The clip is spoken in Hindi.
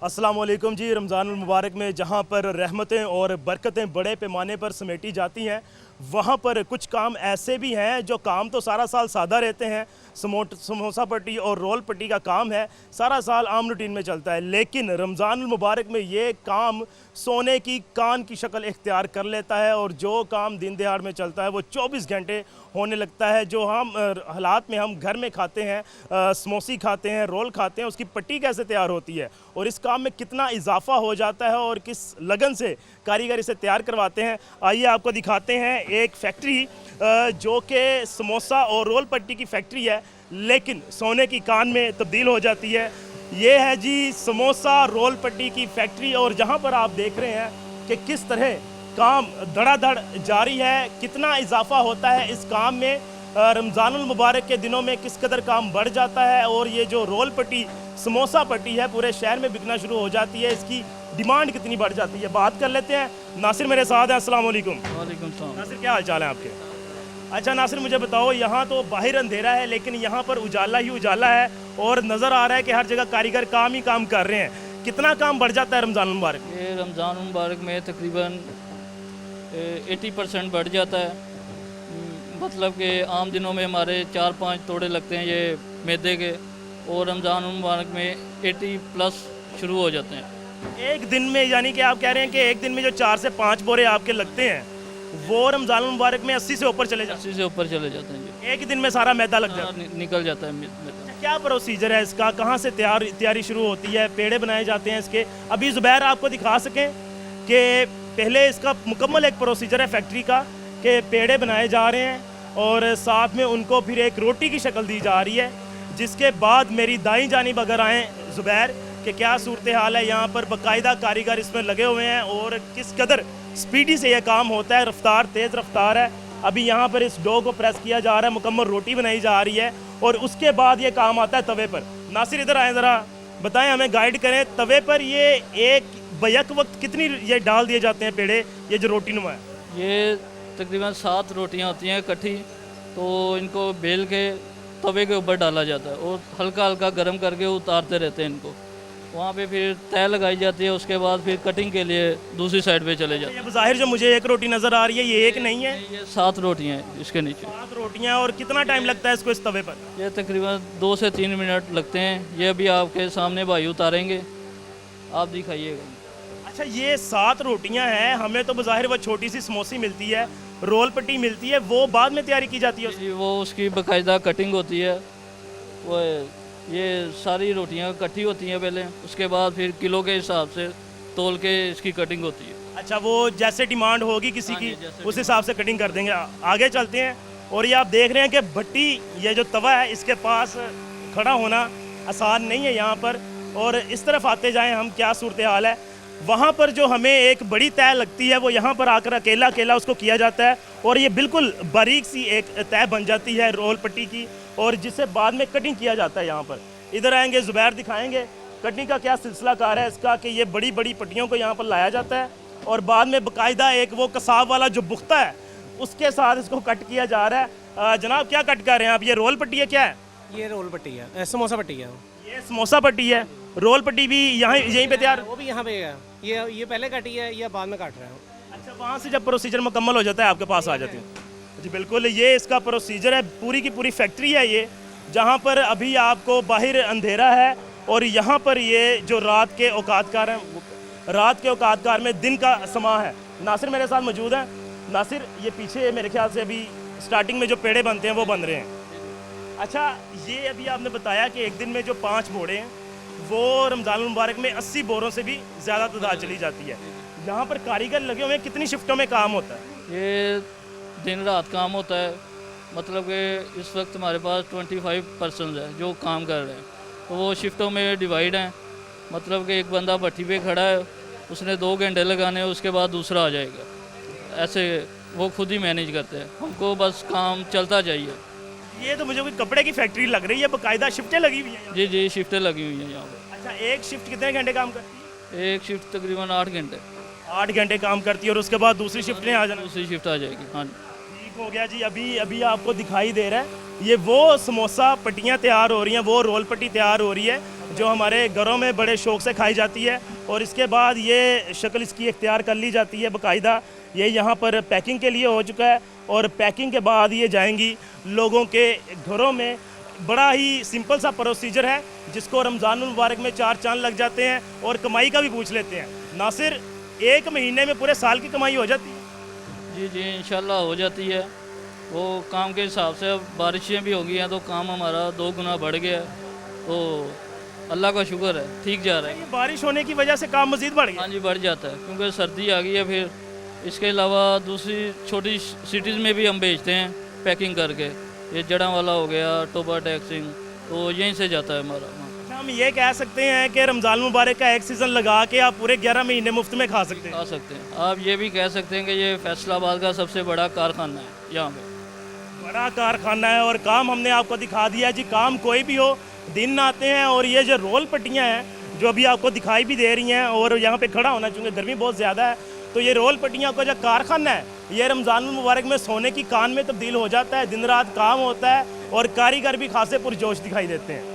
अस्सलाम वालेकुम जी। रमज़ानुल मुबारक में जहाँ पर रहमतें और बरकतें बड़े पैमाने पर समेटी जाती हैं, वहाँ पर कुछ काम ऐसे भी हैं जो काम तो सारा साल सादा रहते हैं। समोसा पट्टी और रोल पट्टी का काम है, सारा साल आम रूटीन में चलता है, लेकिन रमज़ानुल मुबारक में ये काम सोने की कान की शक्ल इख्तियार कर लेता है और जो काम दिन दहाड़ में चलता है वो 24 घंटे होने लगता है। जो हम हालात में हम घर में खाते हैं, समोसी खाते हैं, रोल खाते हैं, उसकी पट्टी कैसे तैयार होती है और इस काम में कितना इजाफा हो जाता है और किस लगन से कारीगर इसे तैयार करवाते हैं, आइए आपको दिखाते हैं। एक फैक्ट्री जो कि समोसा और रोल पट्टी की फैक्ट्री है, लेकिन सोने की कान में तब्दील हो जाती है। ये है जी समोसा रोल पट्टी की फैक्ट्री और जहाँ पर आप देख रहे हैं कि किस तरह काम धड़ाधड़ जारी है, कितना इजाफा होता है इस काम में। रमज़ानुल मुबारक के दिनों में किस कदर काम बढ़ जाता है और ये जो रोल पट्टी समोसा पट्टी है पूरे शहर में बिकना शुरू हो जाती है, इसकी डिमांड कितनी बढ़ जाती है। बात कर लेते हैं, नासिर मेरे साथ है। अस्सलाम वालेकुम। वालेकुम सलाम। नासिर, क्या हाल चाल है आपके? अच्छा नासिर, मुझे बताओ, यहाँ तो बाहर अंधेरा है लेकिन यहाँ पर उजाला ही उजाला है और नज़र आ रहा है कि हर जगह कारीगर काम ही काम कर रहे हैं। कितना काम बढ़ जाता है रमज़ानुल मुबारक? ये रमज़ान मुबारक में तकरीबन 80% बढ़ जाता है। मतलब कि आम दिनों में हमारे 4-5 तोड़े लगते हैं ये मैदे के, और रमज़ान मुबारक में 80+ शुरू हो जाते हैं एक दिन में। यानी कि आप कह रहे हैं कि एक दिन में जो 4 से 5 बोरे आपके लगते हैं वो रमज़ानुल मुबारक में 80 से ऊपर चले जाते 80 से ऊपर चले जाते हैं हैं। एक दिन में सारा मैदा लग जाता है। निकल जाता है मैदा। क्या प्रोसीजर है इसका, कहाँ से तैयारी शुरू होती है, पेड़े बनाए जाते हैं इसके? अभी ज़ुबैर आपको दिखा सकें कि पहले इसका मुकम्मल एक प्रोसीजर है फैक्ट्री का कि पेड़े बनाए जा रहे हैं और साथ में उनको फिर एक रोटी की शक्ल दी जा रही है, जिसके बाद मेरी दाईं जानिब अगर आएँ ज़ुबैर कि क्या सूरत हाल है, यहाँ पर बाकायदा कारीगर इसमें लगे हुए हैं और किस कदर स्पीडी से यह काम होता है, रफ्तार तेज़ रफ्तार है। अभी यहाँ पर इस डो को प्रेस किया जा रहा है, मुकम्मल रोटी बनाई जा रही है और उसके बाद ये काम आता है तवे पर। नासिर इधर आए, ज़रा बताएं, हमें गाइड करें, तवे पर ये एक बैक वक्त कितनी ये डाल दिए जाते हैं पेड़े, ये जो रोटी नुमा है? ये तकरीबन 7 रोटियां होती हैं इकट्ठी, तो इनको बेल के तवे के ऊपर डाला जाता है और हल्का हल्का गर्म करके उतारते रहते हैं इनको। वहाँ पे फिर तय लगाई जाती है, उसके बाद फिर कटिंग के लिए दूसरी साइड पे चले जाते हैं। ये ज़ाहिर जो मुझे एक रोटी नज़र आ रही है, ये एक नहीं है, ये 7 रोटियाँ हैं इसके नीचे। 7 रोटियाँ। और कितना टाइम लगता है इसको इस तवे पर? ये तकरीबन 2 से 3 मिनट लगते हैं। ये अभी आपके सामने भाई उतारेंगे, आप दिखाइएगा। अच्छा, ये 7 रोटियां हैं, हमें तो बज़ाहिर वो छोटी सी समोसी मिलती है, रोल पट्टी मिलती है, वो बाद में तैयारी की जाती है उसकी? जी, वो उसकी बाकायदा कटिंग होती है। वो ये सारी रोटियां इकट्ठी होती हैं पहले, उसके बाद फिर किलो के हिसाब से तोल के इसकी कटिंग होती है। अच्छा, वो जैसे डिमांड होगी किसी की जैसे उस हिसाब से कटिंग कर देंगे। आगे चलते हैं और ये आप देख रहे हैं कि भट्टी, ये जो तवा है, इसके पास खड़ा होना आसान नहीं है यहाँ पर। और इस तरफ आते जाएँ हम, क्या सूरत हाल है वहाँ पर। जो हमें एक बड़ी तय लगती है वो यहाँ पर आकर अकेला अकेला उसको किया जाता है और ये बिल्कुल बारीक सी एक तय बन जाती है रोल पट्टी की, और जिसे बाद में कटिंग किया जाता है यहाँ पर। इधर आएंगे, ज़ुबैर दिखाएंगे कटिंग का क्या सिलसिला कार है इसका, कि ये बड़ी बड़ी पट्टियों को यहाँ पर लाया जाता है और बाद में बाकायदा एक वो कसाब वाला जो बुख्ता है उसके साथ इसको कट किया जा रहा है। जनाब, क्या कट कर रहे हैं आप? ये रोल पट्टी है? क्या है ये रोल पट्टी है, समोसा पट्टी है। ये समोसा पट्टी है, रोल पट्टी भी यहाँ यहीं पे तैयार? वो भी यहाँ पे है। ये पहले कटी है, ये बाद में काट रहे हैं। अच्छा, वहाँ से जब प्रोसीजर मुकम्मल हो जाता है आपके पास आ जाती है? जी बिल्कुल, ये इसका प्रोसीजर है। पूरी की पूरी फैक्ट्री है ये, जहाँ पर अभी आपको बाहर अंधेरा है और यहाँ पर ये जो रात के औकातकार हैं, रात के औकातकार में दिन का समा है। नासिर मेरे साथ मौजूद है। नासिर, ये पीछे मेरे ख्याल से अभी स्टार्टिंग में जो पेड़े बनते हैं वो बन रहे हैं। अच्छा, ये अभी आपने बताया कि एक दिन में जो 5 बोरे हैं वो रमज़ानुल मुबारक में 80 बोरों से भी ज़्यादा तादाद चली जाती है। यहाँ पर कारीगर लगे हुए हैं, कितनी शिफ्टों में काम होता है? ये दिन रात काम होता है। मतलब कि इस वक्त हमारे पास 25 पर्सन है जो काम कर रहे हैं, तो वो शिफ्टों में डिवाइड हैं। मतलब कि एक बंदा भट्टी पे खड़ा है, उसने 2 घंटे लगाने, उसके बाद दूसरा आ जाएगा। ऐसे वो खुद ही मैनेज करते हैं, हमको बस काम चलता चाहिए। ये तो मुझे कोई कपड़े की फैक्ट्री लग रही है, बाकायदा शिफ्टें लगी हुई हैं? जी जी, शिफ्टें लगी हुई हैं यहाँ पर। अच्छा, एक शिफ्ट कितने घंटे काम करती है? एक शिफ्ट तकरीबन 8 घंटे। 8 घंटे काम करती है और उसके बाद दूसरी शिफ्ट में आ जाना? दूसरी शिफ्ट आ जाएगी। हाँ, ठीक हो गया जी। अभी आपको दिखाई दे रहा है ये वो समोसा पट्टियाँ तैयार हो रही हैं, वो रोल पट्टी तैयार हो रही है। जो हमारे घरों में बड़े शौक से खाई जाती है, और इसके बाद ये शक्ल इसकी इख्तियार कर ली जाती है बाकायदा। ये यहाँ पर पैकिंग के लिए हो चुका है और पैकिंग के बाद ये जाएंगी लोगों के घरों में। बड़ा ही सिंपल सा प्रोसीजर है जिसको रमज़ान मुबारक में 4 चांद लग जाते हैं। और कमाई का भी पूछ लेते हैं, नासिर, एक महीने में पूरे साल की कमाई हो जाती है? जी जी इंशाल्लाह हो जाती है। वो काम के हिसाब से अब बारिशें भी हो गई हैं तो काम हमारा 2 गुना बढ़ गया है, तो अल्लाह का शुक्र है, ठीक जा रहा है। ये बारिश होने की वजह से काम मज़ीद बढ़ गया। हाँ जी बढ़ जाता है क्योंकि सर्दी आ गई है। फिर इसके अलावा दूसरी छोटी सिटीज़ में भी हम बेचते हैं पैकिंग करके। ये जड़ांवाला हो गया, टोबा टैक्सिंग, तो यहीं से जाता है हमारा। अच्छा, हम ये कह सकते हैं कि रमज़ान मुबारक का एक सीज़न लगा के आप पूरे 11 महीने मुफ्त में खा सकते हैं? आ सकते हैं। आप ये भी कह सकते हैं कि ये फैसलाबाद का सबसे बड़ा कारखाना है यहाँ पे। बड़ा कारखाना है और काम हमने आपको दिखा दिया जी। काम कोई भी हो, दिन आते हैं और ये जो रोल पट्टियाँ हैं जो अभी आपको दिखाई भी दे रही हैं, और यहाँ पे खड़ा होना चाहिए, गर्मी बहुत ज़्यादा है, तो ये रोल पट्टियाँ का जो कारखाना है ये रमज़ान मुबारक में सोने की कान में तब्दील हो जाता है। दिन रात काम होता है और कारीगर भी खासे पुरजोश दिखाई देते हैं।